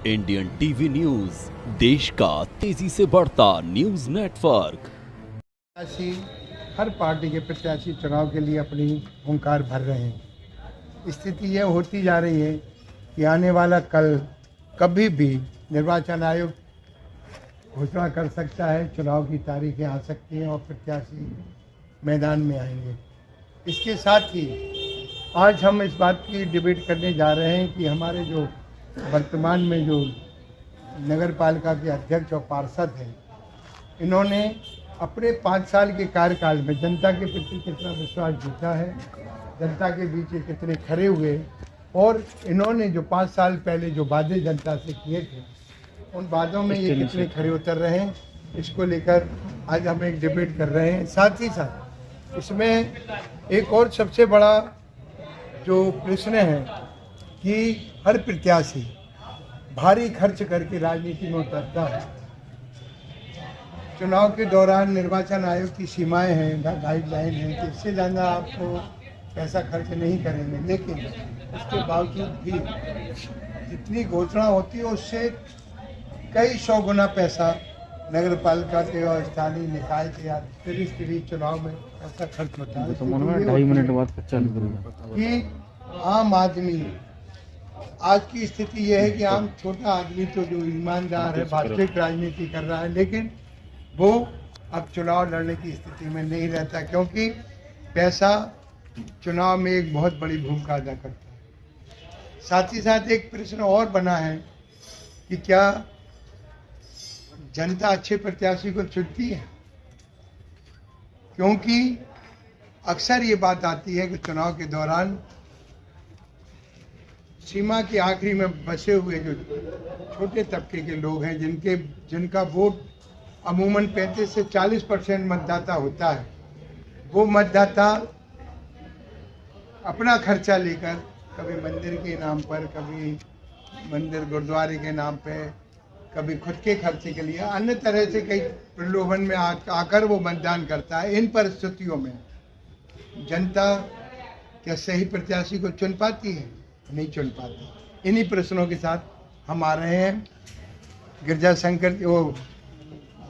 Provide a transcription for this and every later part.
Indian TV news, देश का तेजी से बढ़ता न्यूज नेटवर्क। प्रत्याशी हर पार्टी के प्रत्याशी चुनाव के लिए अपनी हुंकार भर रहे हैं। स्थिति यह होती जा रही है कि आने वाला कल कभी भी निर्वाचन आयोग घोषणा कर सकता है, चुनाव की तारीखें आ सकती हैं और प्रत्याशी मैदान में आएंगे। इसके साथ ही आज हम इस बात की डिबेट करने जा रहे हैं कि हमारे जो वर्तमान में जो नगर पालिका के अध्यक्ष और पार्षद हैं, इन्होंने अपने 5 साल के कार्यकाल में जनता के प्रति कितना विश्वास जीता है, जनता के बीच ये कितने खड़े हुए और इन्होंने जो 5 साल पहले जो वादे जनता से किए थे, उन वादों में ये कितने खड़े उतर रहे हैं, इसको लेकर आज हम एक डिबेट कर रहे हैं। साथ ही साथ इसमें एक और सबसे बड़ा जो प्रश्न है कि हर प्रत्याशी भारी खर्च करके राजनीति में उतरता है। चुनाव के दौरान निर्वाचन आयोग की सीमाएं हैं, गाइडलाइन है कि इससे ज़्यादा आपको पैसा खर्च नहीं करेंगे, लेकिन उसके बावजूद भी जितनी घोषणा होती है उससे कई 100 गुना पैसा नगर पालिका के और स्थानीय निकाय के या त्रिस्तरीय चुनाव में ऐसा खर्च होता है। तो 2.5 मिनट बाद कि आम आदमी, आज की स्थिति यह है कि आम छोटा आदमी तो जो ईमानदार है, वास्तविक राजनीति कर रहा है, लेकिन वो अब चुनाव लड़ने की स्थिति में नहीं रहता, क्योंकि पैसा चुनाव में एक बहुत बड़ी भूमिका अदा करता है। साथ ही साथ एक प्रश्न और बना है कि क्या जनता अच्छे प्रत्याशी को चुनती है, क्योंकि अक्सर ये बात आती है कि चुनाव के दौरान सीमा के आखिरी में बसे हुए जो छोटे तबके के लोग हैं, जिनका वोट अमूमन 35 से 40% मतदाता होता है, वो मतदाता अपना खर्चा लेकर कभी मंदिर के नाम पर, कभी मंदिर गुरुद्वारे के नाम पे, कभी खुद के खर्चे के लिए अन्य तरह से कई प्रलोभन में आकर वो मतदान करता है। इन परिस्थितियों में जनता क्या सही प्रत्याशी को चुन पाती है? नहीं चुन पाती। इन्हीं प्रश्नों के साथ हम आ रहे हैं गिरजा शंकर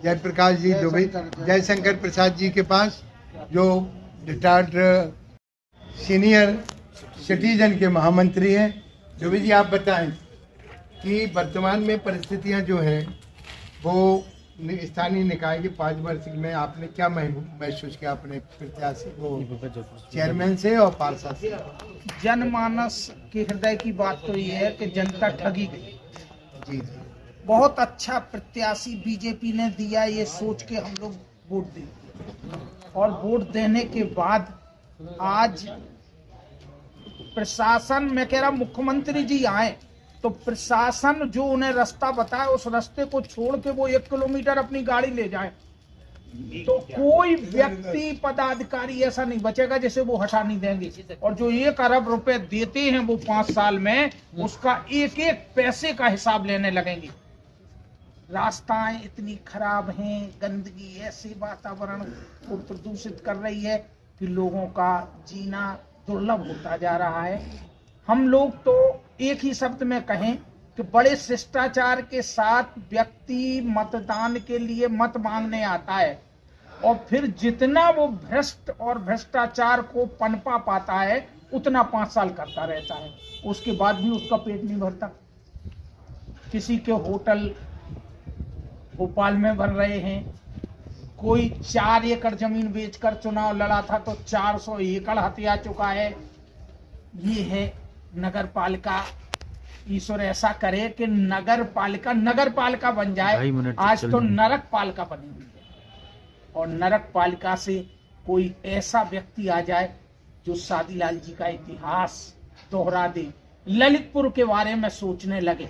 जयप्रकाश जी दुबे, जयशंकर प्रसाद जी के पास, जो रिटायर्ड सीनियर सिटीजन के महामंत्री हैं। दुबे जी, आप बताएं कि वर्तमान में परिस्थितियां जो है वो स्थानीय निकाय के 5 वर्ष में आपने क्या महसूस किया अपने प्रत्याशी को चेयरमैन से और पार्षद से? जनमानस के हृदय की बात तो ये है कि जनता ठगी गई। जी, बहुत अच्छा प्रत्याशी बीजेपी ने दिया, ये सोच के हम लोग वोट दिए और वोट देने के बाद आज प्रशासन, मैं कह रहा मुख्यमंत्री जी आए तो प्रशासन जो उन्हें रास्ता बताए उस रास्ते को छोड़ के वो 1 किलोमीटर अपनी गाड़ी ले जाए, तो कोई व्यक्ति पदाधिकारी ऐसा नहीं बचेगा जिसे वो हटा नहीं देंगे। और जो 1 अरब रुपए देते हैं वो 5 साल में, उसका एक एक पैसे का हिसाब लेने लगेंगे। रास्ताएं इतनी खराब हैं, गंदगी ऐसे वातावरण को प्रदूषित कर रही है कि लोगों का जीना दुर्लभ होता जा रहा है। हम लोग तो एक ही शब्द में कहें कि बड़े शिष्टाचार के साथ व्यक्ति मतदान के लिए मत मांगने आता है और फिर जितना वो भ्रष्ट और भ्रष्टाचार को पनपा पाता है उतना 5 साल करता रहता है, उसके बाद भी उसका पेट नहीं भरता। किसी के होटल भोपाल में बन रहे हैं, कोई 4 एकड़ जमीन बेचकर चुनाव लड़ा था तो 400 एकड़ हथिया चुका है। ये है नगर पालिका। ईश्वर ऐसा करे कि नगर पालिका बन जाए। आज तो नरक पालिका बनी हुई है और नरक पालिका से कोई ऐसा व्यक्ति आ जाए जो शादीलाल जी का इतिहास दोहरा दे, ललितपुर के बारे में सोचने लगे।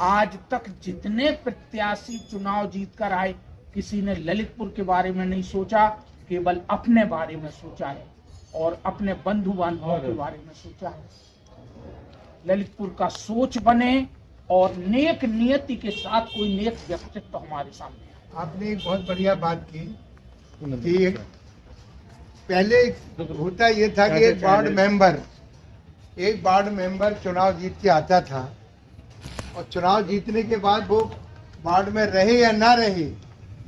आज तक जितने प्रत्याशी चुनाव जीत कर आए, किसी ने ललितपुर के बारे में नहीं सोचा, केवल अपने बारे में सोचा है और अपने बंधु बांधवों के बारे में सोचा है। ललितपुर का सोच बने और नेक नियति के साथ कोई नेक व्यक्तित्व हमारे सामने है। आपने एक बहुत बढ़िया बात की कि पहले होता ये था कि एक वार्ड मेंबर चुनाव जीत के आता था और चुनाव जीतने के बाद वो वार्ड में रहे या ना रहे,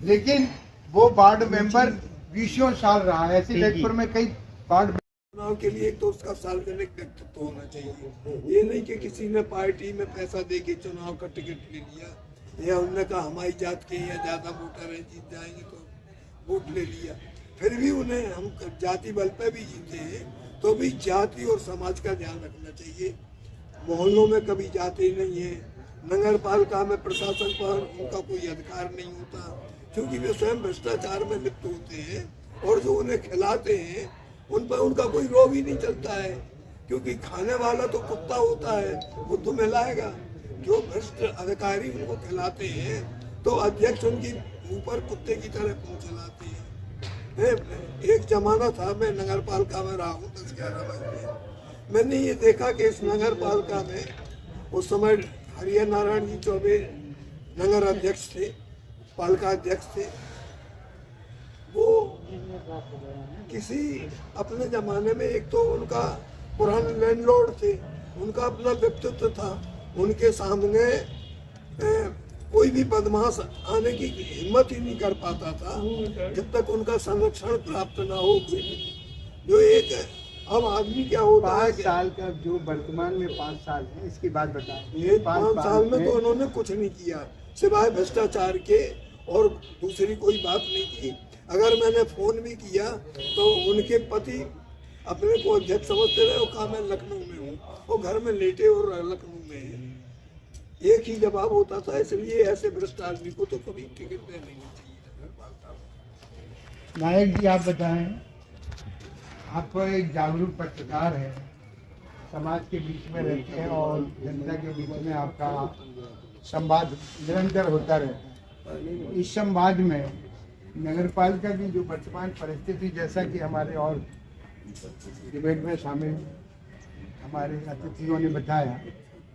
लेकिन वो वार्ड मेंबर 20 साल रहा है। ऐसे ललितपुर में कई वार्ड चुनाव के लिए एक तो उसका सार्वजनिक व्यक्तित्व होना चाहिए। ये नहीं कि किसी ने पार्टी में पैसा दे के चुनाव का टिकट ले लिया, या उन्होंने कहा हमारी जात के या ज्यादा वोटर है जीत जाएंगे तो वोट ले लिया। फिर भी उन्हें हम जाति बल पे भी जीते हैं तो भी जाति और समाज का ध्यान रखना चाहिए। मोहल्लों में कभी जाते नहीं है। नगर पालिका में प्रशासन पर उनका कोई अधिकार नहीं होता, क्योंकि वे स्वयं भ्रष्टाचार में लिप्त होते हैं, और जो उन्हें खिलाते हैं उन पर उनका कोई रोब ही नहीं चलता है, क्योंकि खाने वाला तो कुत्ता होता है, वो तो मिलाएगा। जो भ्रष्ट अधिकारी उनको खिलाते हैं तो अध्यक्ष उनके ऊपर कुत्ते की तरह पूंछ चलाते हैं। एक जमाना था, मैं नगर पालिका में रहा हूँ 10-11 वर्ष। मैंने ये देखा कि इस नगर पालिका में उस समय हरिहर नारायण जी चौबे नगर अध्यक्ष थे, पालिका अध्यक्ष थे। वो किसी अपने जमाने में, एक तो उनका पुराने लैंडलॉर्ड थे, उनका अपना व्यक्तित्व था, उनके सामने कोई भी बदमाश आने की हिम्मत ही नहीं कर पाता था जब तक उनका संरक्षण प्राप्त ना हो। जो एक अब आदमी क्या होता है, 5 साल का जो वर्तमान में 5 साल है, इसकी बात बताएं। ये 5 साल में तो उन्होंने कुछ नहीं किया सिवाय भ्रष्टाचार के, और दूसरी कोई बात नहीं की। अगर मैंने फोन भी किया तो उनके पति अपने को अध्यक्ष समझते रहे, वो कहा मैं लखनऊ में हूँ, वो घर में लेटे और लखनऊ में है। एक ही जवाब होता था। इसलिए ऐसे भ्रष्ट आदमी को तो कभी टिकट देना नहीं चाहिए। नायक जी, आप बताएं, आप एक जागरूक पत्रकार है, समाज के बीच में रहते हैं और जनता के बीच में आपका संवाद निरंतर होता रहता है। इस संवाद में नगरपालिका की जो वर्तमान परिस्थिति, जैसा कि हमारे और डिबेट में शामिल हमारे अतिथियों ने बताया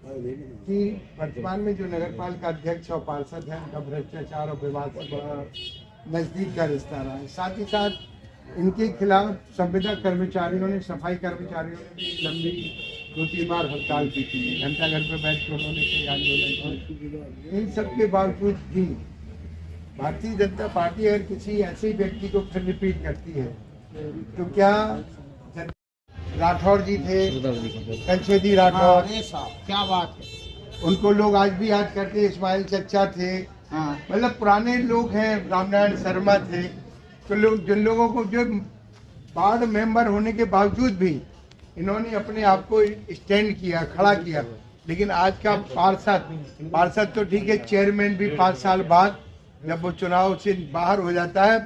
कि वर्तमान में जो नगरपालिका अध्यक्ष और पार्षद हैं, उनका भ्रष्टाचार और विवाद से बड़ा नजदीक का रिश्ता रहा है। साथ ही साथ इनके खिलाफ संविदा कर्मचारियों ने, सफाई कर्मचारियों ने भी लंबी 2-3 बार हड़ताल की थी, घंटा घर पर बैठ के उन्होंने कई आंदोलन किए। इन सब के बावजूद भी भारतीय जनता पार्टी अगर किसी ऐसे व्यक्ति को फिर रिपीट करती है तो क्या राठौर जी थे, कंचेदी राठौर, क्या बात है, उनको लोग आज भी याद करते। इस्माइल चच्चा थे, मतलब पुराने लोग हैं, रामनारायण शर्मा थे। तो लोग, जिन लोगों को जो वार्ड मेंबर होने के बावजूद भी इन्होंने अपने आप को स्टैंड किया, खड़ा किया। लेकिन आज का पार्षद तो ठीक है, चेयरमैन भी 5 साल बाद जब वो चुनाव से बाहर हो जाता है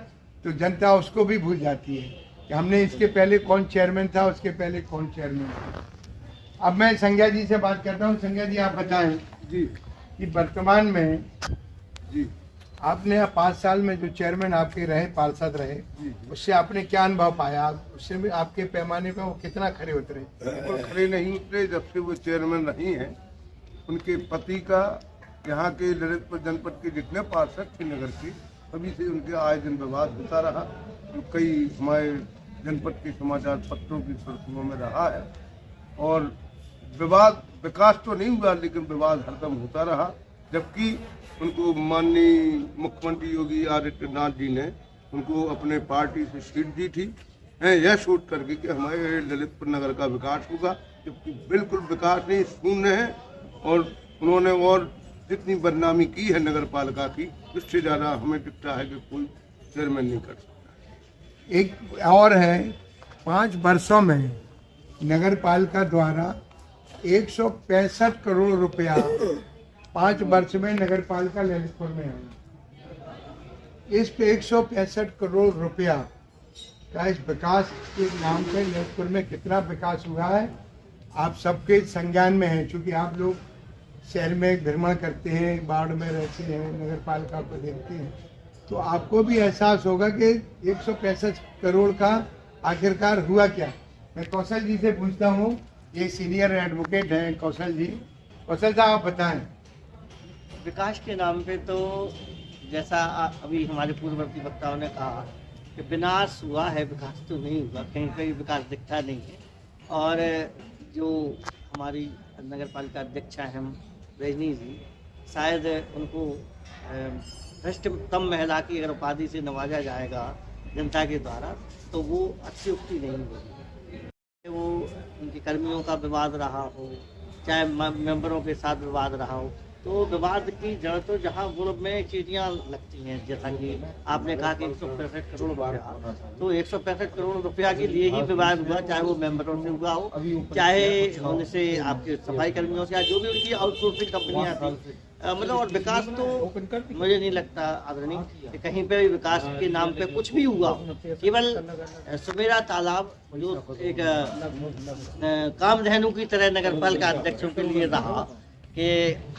तो जनता उसको भी भूल जाती है कि हमने इसके पहले कौन चेयरमैन था, उसके पहले कौन चेयरमैन था। अब मैं संज्ञा जी से बात करता हूँ। संज्ञा जी, आप बताएं जी कि वर्तमान में जी आपने 5 साल में जो चेयरमैन आपके रहे, पार्षद रहे, उससे आपने क्या अनुभव पाया? उससे भी आपके पैमाने पर वो कितना खरे उतरे? बिल्कुल खड़े नहीं उतरे। जब से वो चेयरमैन रही हैं, उनके पति का यहाँ के ललितपुर जनपद के जितने पार्षद थे नगर के, सभी से उनके आए दिन विवाद होता रहा। तो कई हमारे जनपद के समाचार पत्रों की सुर्खियों में रहा है, और विवाद, विकास तो नहीं हुआ लेकिन विवाद हरदम होता रहा। जबकि उनको माननीय मुख्यमंत्री योगी आदित्यनाथ जी ने उनको अपने पार्टी से सीट दी थी, यह सोच करके कि हमारे ललितपुर नगर का विकास होगा, जबकि बिल्कुल विकास नहीं, शून्य है। और उन्होंने और जितनी बदनामी की है नगर पालिका की, उससे ज़्यादा हमें दिखता है कि कोई चेयरमैन नहीं कर सकता। एक और है, 5 वर्षों में नगर पालिका द्वारा 165 करोड़ रुपया 5 वर्ष में नगर पालिका ललितपुर में है। इस पे 165 करोड़ रुपया का इस विकास के नाम पे ललितपुर में कितना विकास हुआ है आप सबके संज्ञान में है। क्योंकि आप लोग शहर में भ्रमण करते हैं, वार्ड में रहते हैं, नगर पालिका को देखते हैं, तो आपको भी एहसास होगा कि 165 करोड़ का आखिरकार हुआ क्या। मैं कौशल जी से पूछता हूँ, ये सीनियर एडवोकेट हैं कौशल जी। कौशल साहब, आप बताएं। विकास के नाम पे तो जैसा अभी हमारे पूर्ववर्ती वक्ताओं ने कहा कि विनाश हुआ है, विकास तो नहीं हुआ, कहीं कहीं विकास दिखता नहीं है। और जो हमारी नगर पालिका अध्यक्षा हैं रजनी जी, शायद उनको भ्रष्टतम महिला की अगर उपाधि से नवाजा जाएगा जनता के द्वारा तो वो अच्छी उक्ति नहीं होगी। वो उनके कर्मियों का विवाद रहा हो, चाहे मेंबरों के साथ विवाद रहा हो, तो विवाद की जड़ तो जहाँ पूर्व में चीटियाँ लगती हैं, जैसा कि आपने कहा कि 165 करोड़ रुपया, तो 165 करोड़ रुपया के लिए ही विवाद हुआ, चाहे वो मेंबरों से हुआ हो, चाहे उनसे आपके सफाई कर्मियों से, जो भी उनकी आउटसोर्सिंग कंपनियाँ थी। मतलब और विकास तो मुझे नहीं लगता आदरणीय कि कहीं पे विकास के नाम पे कुछ भी हुआ। केवल सुमेरा तालाब जो एक कामधेनु की तरह नगर पालिका अध्यक्षों के लिए रहा कि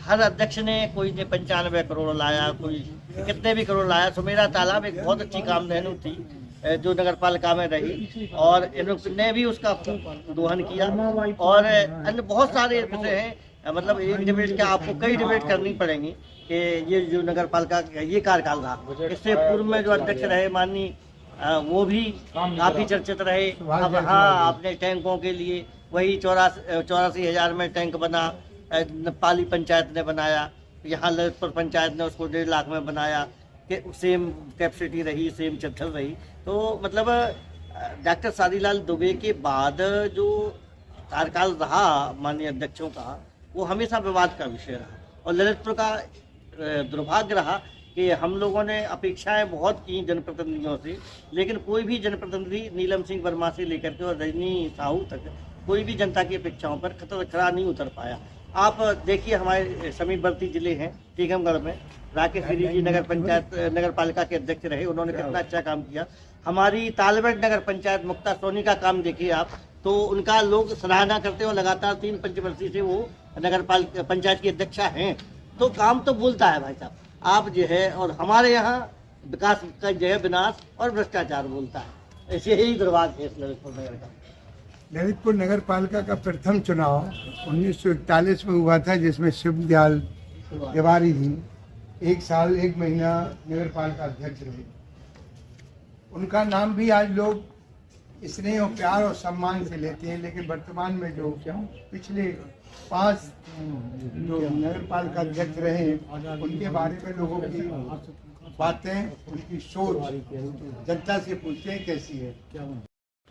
हर अध्यक्ष ने, कोई ने 95 करोड़ लाया, कोई कितने भी करोड़ लाया। सुमेरा तालाब एक बहुत अच्छी कामधेनु थी जो नगर पालिका में रही और इन्होंने भी उसका खूब दोहन किया। और अन्य बहुत सारे विषय हैं, मतलब एक डिबेट क्या, आपको कई डिबेट करनी पड़ेंगी कि ये जो नगर पालिका ये कार्यकाल रहा, इससे पूर्व में जो अध्यक्ष रहे माननीय वो भी काफी चर्चित रहे। अब हाँ, आपने टैंकों के लिए वही 84,000 में टैंक बना, पाली पंचायत ने बनाया, यहाँ ललितपुर पंचायत ने उसको 1.5 लाख में बनाया कि सेम कैपेसिटी रही, सेम चद्दर रही। तो मतलब डॉक्टर शादीलाल दुबे के बाद जो कार्यकाल रहा माननीय अध्यक्षों का, वो हमेशा विवाद का विषय रहा। और ललितपुर का दुर्भाग्य रहा कि हम लोगों ने अपेक्षाएं बहुत की जनप्रतिनिधियों से, लेकिन कोई भी जनप्रतिनिधि नीलम सिंह वर्मा से लेकर के और रजनी साहू तक कोई भी जनता की अपेक्षाओं पर खरा नहीं उतर पाया। आप देखिए, हमारे समीपवर्ती जिले हैं, टीकमगढ़ में राकेश गिरी जी नगर पालिका के अध्यक्ष रहे, उन्होंने कितना अच्छा काम किया। हमारी तालबेट नगर पंचायत मुक्ता सोनी का काम देखिए आप, तो उनका लोग सराहना करते हो, लगातार 3 पंचवर्षीय से वो नगर पालिका पंचायत की अध्यक्षा हैं। तो काम तो बोलता है भाई साहब, आप जो है, और हमारे यहाँ विकास का जो है विनाश और भ्रष्टाचार बोलता है। ऐसे ही दुर्भाग्य है इस ललितपुर नगर का। ललितपुर नगर पालिका का प्रथम चुनाव 1941 में हुआ था, जिसमें शिवदयाल तिवारी जी 1 साल 1 महीना नगर पालिका अध्यक्ष रहे। उनका नाम भी आज लोग स्नेह और प्यार और सम्मान से लेते हैं, लेकिन वर्तमान में जो पिछले 5 जो नगर पालिका अध्यक्ष रहे उनके बारे में लोगों की बातें, उनकी सोच जनता से पूछते हैं कैसी है।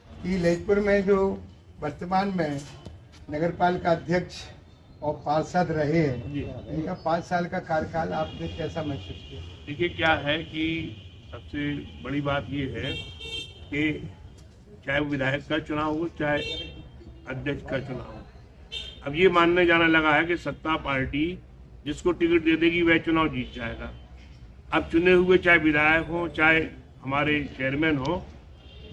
कि ललितपुर में जो वर्तमान में नगर पालिका अध्यक्ष और पार्षद रहे हैं, इनका 5 साल का कार्यकाल आपने कैसा महसूस किया? देखिए, क्या है कि सबसे बड़ी बात ये है कि चाहे विधायक का चुनाव हो, चाहे अध्यक्ष का चुनाव हो, अब ये मानने जाना लगा है कि सत्ता पार्टी जिसको टिकट दे देगी वह चुनाव जीत जाएगा। अब चुने हुए चाहे विधायक हो, चाहे हमारे चेयरमैन हो,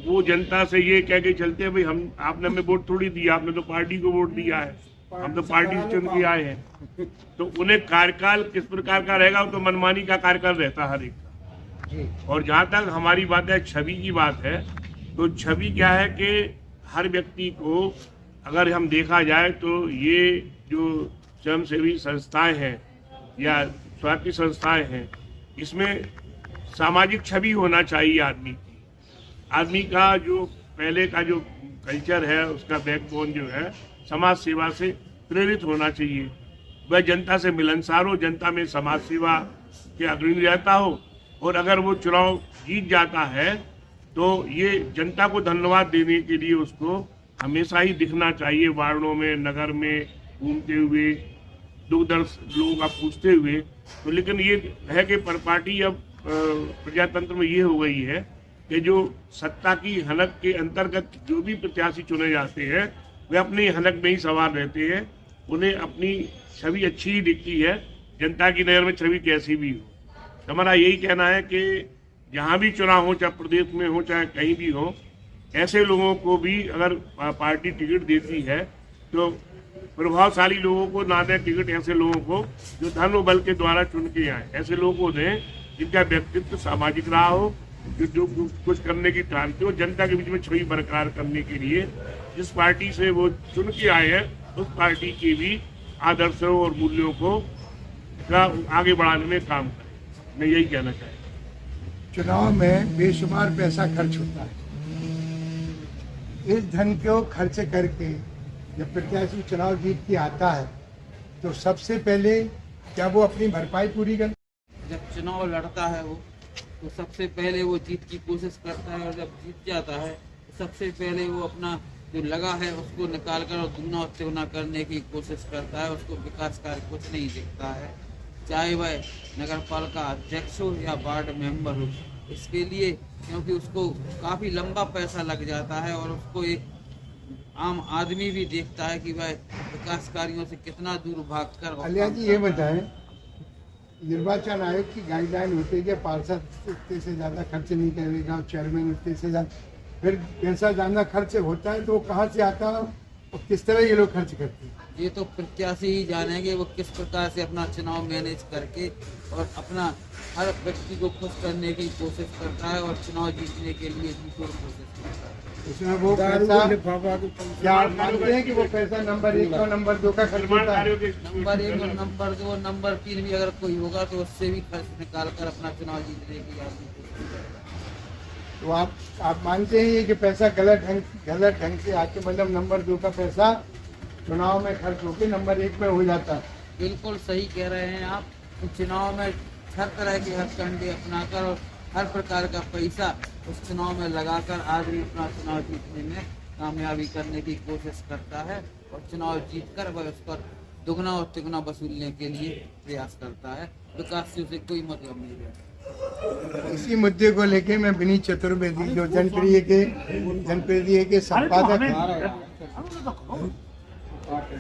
वो जनता से ये कह के चलते हैं, भाई हम आपने हमें वोट थोड़ी दिया, आपने तो पार्टी को वोट दिया है, हम तो पार्टी से चुन के आए हैं। तो उन्हें कार्यकाल किस प्रकार का रहेगा, वो तो मनमानी का कार्यकाल रहता है हर एक का। और जहाँ तक हमारी बात है, छवि की बात है, तो छवि क्या है कि हर व्यक्ति को अगर हम देखा जाए तो ये जो स्वयंसेवी संस्थाएं हैं या स्वास्थ्य संस्थाएं हैं, इसमें सामाजिक छवि होना चाहिए आदमी की। आदमी का जो पहले का जो कल्चर है, उसका बैकबोन जो है समाज सेवा से प्रेरित होना चाहिए। वह जनता से मिलनसार हो, जनता में समाज सेवा के अग्रणी रहता हो, और अगर वो चुनाव जीत जाता है तो ये जनता को धन्यवाद देने के लिए उसको हमेशा ही दिखना चाहिए, वार्डों में, नगर में घूमते हुए, दुख दर्द लोगों का पूछते हुए। तो लेकिन ये है कि पर पार्टी अब प्रजातंत्र में ये हो गई है कि जो सत्ता की हलक के अंतर्गत जो भी प्रत्याशी चुने जाते हैं वे अपनी हलक में ही सवार रहते हैं। उन्हें अपनी छवि अच्छी ही दिखती है, जनता की नज़र में छवि कैसी भी हो। हमारा यही कहना है कि जहाँ भी चुनाव हो, चाहे प्रदेश में हो चाहे कहीं भी हो, ऐसे लोगों को भी अगर पार्टी टिकट देती है तो प्रभावशाली लोगों को ना दें टिकट, ऐसे लोगों को जो धन और बल के द्वारा चुन के आए, ऐसे लोगों को दें जिनका व्यक्तित्व सामाजिक रहा हो, जो कुछ करने की क्रांति हो, जनता के बीच में छवि बरकरार करने के लिए जिस पार्टी से वो चुन के आए हैं उस पार्टी के भी आदर्शों और मूल्यों को आगे बढ़ाने में काम करें। मैं यही कहना चाहता हूँ। चुनाव में बेशुमार पैसा खर्च होता है। इस धन को खर्च करके जब प्रत्याशी चुनाव जीत के आता है तो सबसे पहले क्या वो अपनी भरपाई पूरी कर? जब चुनाव लड़ता है वो, तो सबसे पहले वो जीत की कोशिश करता है, और जब जीत जाता है तो सबसे पहले वो अपना जो लगा है उसको निकाल कर और दुगना और तिगुना करने की कोशिश करता है। उसको विकास कार्य कुछ नहीं दिखता है, चाहे वह नगर पालिका अध्यक्ष हो या वार्ड मेंबर हो। इसके लिए क्योंकि उसको काफ़ी लंबा पैसा लग जाता है, और उसको एक आम आदमी भी देखता है कि वह विकास कार्यों से कितना दूर भागकर। अलिया जी ये बताएं, निर्वाचन आयोग की गाइडलाइन होती है कि पार्षद इतने से ज़्यादा खर्च नहीं करेगा और चेयरमैन इतने से ज़्यादा, फिर पैसा ज़्यादा खर्च होता है तो वो कहाँ से आता है और किस तरह ये लोग खर्च करते हैं? ये तो प्रत्याशी ही जानेंगे वो किस प्रकार से अपना चुनाव मैनेज करके और अपना हर व्यक्ति को खुश करने की कोशिश करता है और चुनाव जीतने के लिए भरपूर कोशिश करता है। उसमें वो पैसा क्या आप मानते हैं कि वो पैसा नंबर 1 और नंबर 2 का खर्च होता है? नंबर 1 और नंबर 2 और नंबर 3 भी अगर कोई होगा तो उससे भी खर्च निकाल कर अपना चुनाव जीतने की आदमी कोशिश करता है। तो आप मानते हैं कि पैसा गलत ढंग से आके मतलब नंबर 2 का पैसा चुनाव में खर्च होकर नंबर 1 में हो जाता है? बिल्कुल सही कह रहे हैं आप। चुनाव में हर तरह के हथकंडे अपनाकर और हर प्रकार का पैसा उस चुनाव में लगाकर आदमी अपना चुनाव जीतने में कामयाबी करने की कोशिश करता है, और चुनाव जीतकर वह उस पर दुगना और तिगुना वसूलने के लिए प्रयास करता है। विकास से उसे कोई मतलब नहीं है। इसी मुद्दे को लेके मैं विनीत चतुर्वेदी जो जनप्रिय के संपादक हैं,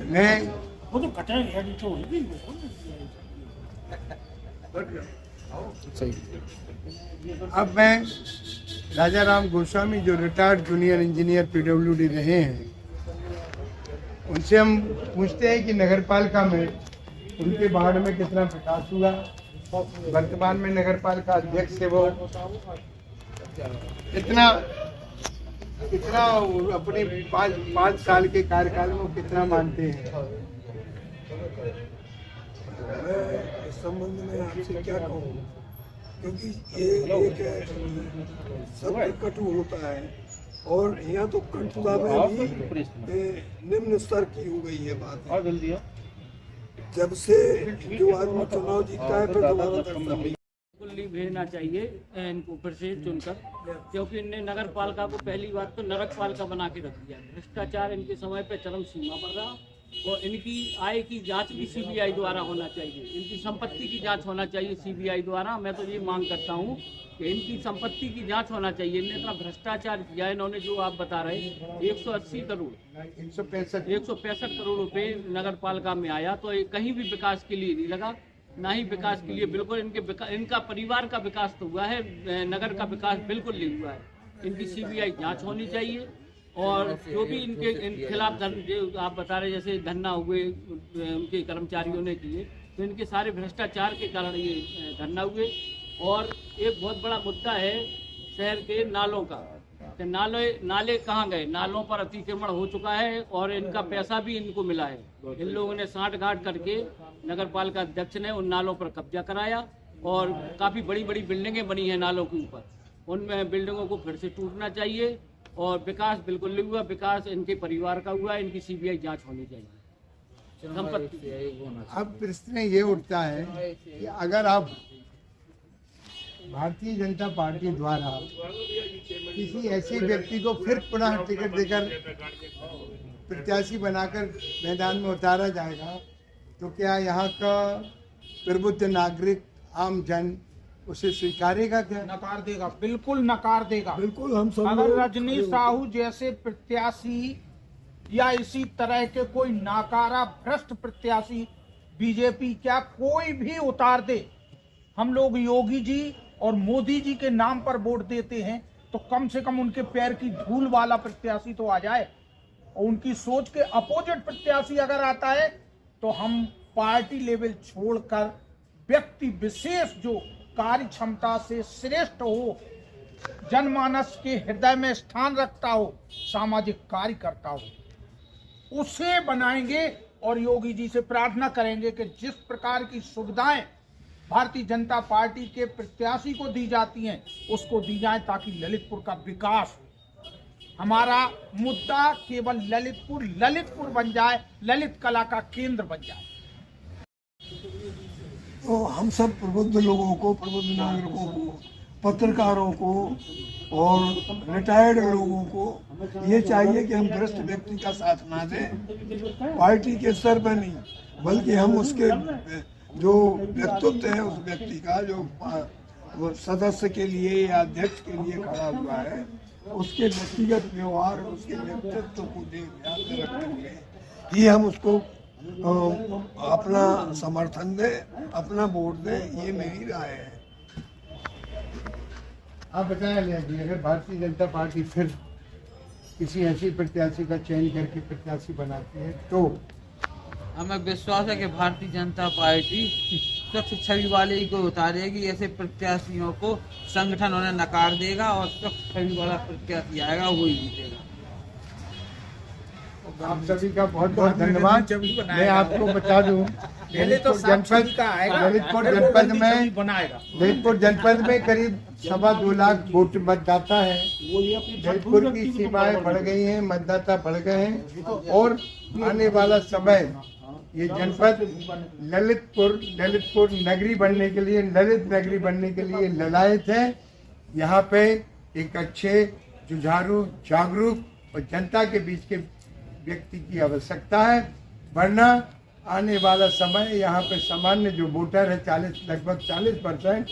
मैं अब मैं राजा राम गोस्वामी जो रिटायर्ड जूनियर इंजीनियर पीडब्ल्यूडी रहे हैं, उनसे हम पूछते हैं कि नगर पालिका में उनके वार्ड में कितना विकास हुआ। वर्तमान में नगर पालिका अध्यक्ष से वो कितना अपने 5 साल के कार्यकाल में कितना मानते हैं? मैं इस संबंध में आपसे क्या कहूँ, क्योंकि ये एक सत्य कटु होता है, और यहाँ तो कटुता में भी निम्न स्तर की हो गई है बात। जब से जो आदमी चुनाव जीतता है फिर दोबारा दर्शन नहीं भेजना चाहिए इनको फिर से चुनकर, क्योंकि इनने नगर पालिका को पहली बात तो नरक पालिका बना के रख दिया। भ्रष्टाचार इनके समय पे चरम सीमा पर रहा, और इनकी आय की जांच भी सीबीआई द्वारा होना चाहिए, इनकी संपत्ति की जांच होना चाहिए सीबीआई द्वारा। मैं तो ये मांग करता हूँ कि इनकी संपत्ति की जांच होना चाहिए। इनने इतना भ्रष्टाचार किया इन्होंने, जो आप बता रहे 180 करोड़ 165 करोड़ रुपए नगर पालिका में आया, तो ये कहीं भी विकास के लिए नहीं लगा, ना ही विकास के लिए बिल्कुल इनका परिवार का विकास तो हुआ है, नगर का विकास बिल्कुल नहीं हुआ है। इनकी सीबीआई जांच होनी चाहिए, और जो भी इनके खिलाफ जो आप बता रहे जैसे धरना हुए उनके कर्मचारियों ने किए, तो इनके सारे भ्रष्टाचार के कारण ये धरना हुए। और एक बहुत बड़ा मुद्दा है शहर के नालों का, कि नाले कहाँ गए? नालों पर अतिक्रमण हो चुका है, और इनका पैसा भी इनको मिला है। इन लोगों ने सांठ-गांठ करके नगर पालिका अध्यक्ष ने उन नालों पर कब्जा कराया, और काफ़ी बड़ी बड़ी बिल्डिंगें बनी हैं नालों के ऊपर। उनमें बिल्डिंगों को फिर से टूटना चाहिए, और विकास बिल्कुल नहीं हुआ। विकास इनके परिवार का हुआ, इनकी सीबीआई जांच होनी चाहिए। संपत्ति अब प्रश्न ये उठता है कि अगर आप भारतीय जनता पार्टी द्वारा किसी ऐसे व्यक्ति को फिर पुनः टिकट देकर प्रत्याशी बनाकर मैदान में उतारा जाएगा, तो क्या यहाँ का प्रबुद्ध नागरिक आम जन उसे स्वीकारेगा? क्या नकार देगा? बिल्कुल नकार देगा। बिल्कुल हम सब अगर रजनी साहू जैसे प्रत्याशी या इसी तरह के कोई नाकारा भ्रष्ट प्रत्याशी बीजेपी क्या कोई भी उतार दे, हम लोग योगी जी और मोदी जी के नाम पर वोट देते हैं, तो कम से कम उनके पैर की धूल वाला प्रत्याशी तो आ जाए। और उनकी सोच के अपोजिट प्रत्याशी अगर आता है तो हम पार्टी लेवल छोड़कर व्यक्ति विशेष जो कार्य क्षमता से श्रेष्ठ हो, जनमानस के हृदय में स्थान रखता हो, सामाजिक कार्य करता हो, उसे बनाएंगे। और योगी जी से प्रार्थना करेंगे कि जिस प्रकार की सुविधाएं भारतीय जनता पार्टी के प्रत्याशी को दी जाती हैं उसको दी जाए, ताकि ललितपुर का विकास, हमारा मुद्दा केवल ललितपुर बन जाए, ललित कला का केंद्र बन जाए। तो हम सब प्रबुद्ध लोगों को, प्रबुद्ध नागरिकों को, पत्रकारों को और रिटायर्ड लोगों को ये चाहिए कि हम भ्रष्ट व्यक्ति का साथ ना दें, पार्टी के स्तर पर नहीं, बल्कि हम उसके जो व्यक्तित्व है उस व्यक्ति का जो वो सदस्य के लिए या अध्यक्ष के लिए खड़ा हुआ है, उसके व्यक्तिगत व्यवहार, उसके व्यक्तित्व को ध्यान में रखते हुए ही हम उसको अपना समर्थन दें, अपना वोट दें, ये मेरी राय है। आप बताया लिया कि अगर भारतीय जनता पार्टी फिर किसी ऐसी प्रत्याशी का चयन करके प्रत्याशी बनाती है तो हमें विश्वास है कि भारतीय जनता पार्टी स्वच्छ छवि वाले ही को उतारेगी। ऐसे प्रत्याशियों को संगठन उन्हें नकार देगा और स्वच्छ छवि वाला प्रत्याशी आएगा, वही जीतेगा। आप सभी का बहुत बहुत धन्यवाद। मैं आपको बता दूं, तो ललितपुर जनपद में करीब 2.25 लाख वोट मतदाता है। ललितपुर की सीमाएं बढ़ गई हैं, मतदाता बढ़ गए हैं और आने वाला समय ये जनपद ललितपुर नगरी बनने के लिए, ललित नगरी बनने के लिए ललायत है। यहाँ पे एक अच्छे, जुझारू, जागरूक और जनता के बीच के व्यक्ति की आवश्यकता है, वरना आने वाला समय यहाँ पे सामान्य जो वोटर है लगभग 40%,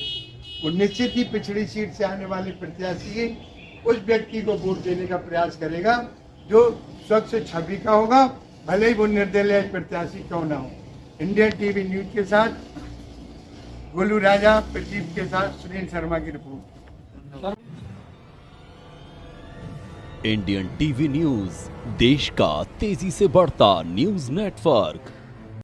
वो निश्चित ही पिछड़ी सीट से आने वाले प्रत्याशी उस व्यक्ति को वोट देने का प्रयास करेगा जो स्वच्छ छवि का होगा, भले ही वो निर्दलीय प्रत्याशी क्यों ना हो। इंडियन टीवी न्यूज के साथ गोलू राजा, प्रदीप के साथ सुनील शर्मा की रिपोर्ट। इंडियन टीवी न्यूज, देश का तेजी से बढ़ता न्यूज नेटवर्क।